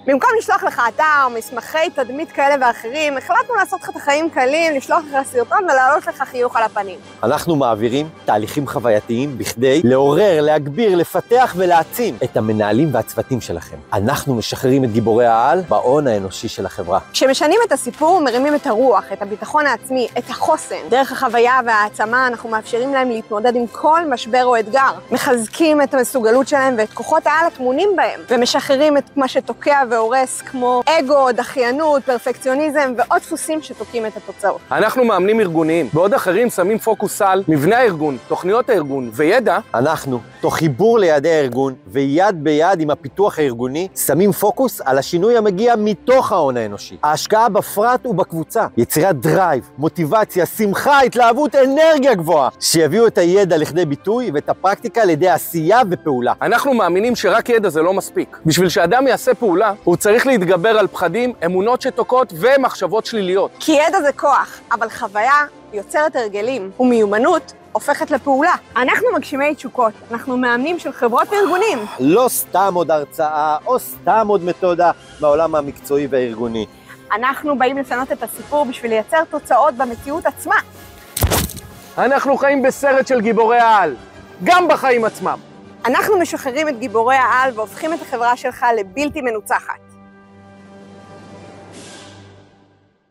במקום לשלוח לך אתר, מסמכי תדמית כאלה ואחרים, החלטנו לעשות לך את החיים קלים, לשלוח לך סרטון ולהעלות לך חיוך על הפנים. אנחנו מעבירים תהליכים חווייתיים בכדי לעורר, להגביר, לפתח ולהעצים את המנהלים והצוותים שלכם. אנחנו משחררים את גיבורי העל בהון האנושי של החברה. כשמשנים את הסיפור, מרימים את הרוח, את הביטחון העצמי, את החוסן. דרך החוויה והעצמה אנחנו מאפשרים להם להתמודד עם כל משבר או אתגר. מחזקים את המסוגלות שלהם ואת כוחות העל הטמונים בהם, ומשחררים את מה שתוקע והורס כמו אגו, דחיינות, פרפקציוניזם ועוד דפוסים שתוקעים את התוצאות. אנחנו מאמנים ארגוניים, בעוד אחרים שמים פוקוס על מבנה הארגון, תוכניות הארגון וידע. אנחנו, תוך חיבור ליעדי הארגון ויד ביד עם הפיתוח הארגוני, שמים פוקוס על השינוי המגיע מתוך ההון האנושי. ההשקעה בפרט ובקבוצה, יצירת דרייב, מוטיבציה, שמחה, התלהבות, אנרגיה גבוהה, שיביאו את הידע לכדי ביטוי ואת הפרקטיקה לידי עשייה ופעולה. אנחנו מאמינים שרק ידע זה לא מספיק. בשביל שאדם יעשה פעולה, הוא צריך להתגבר על פחדים, אמונות שתוקעות ומחשבות שליליות. כי ידע זה כוח, אבל חוויה יוצרת הרגלים, ומיומנות הופכת לפעולה. אנחנו מגשימי תשוקות, אנחנו מאמנים של חברות וארגונים. לא סתם עוד הרצאה או סתם עוד מתודה בעולם המקצועי והארגוני. אנחנו באים לשנות את הסיפור בשביל לייצר תוצאות במציאות עצמה. אנחנו חיים בסרט של גיבורי העל, גם בחיים עצמם. אנחנו משחררים את גיבורי העל והופכים את החברה שלך לבלתי מנוצחת.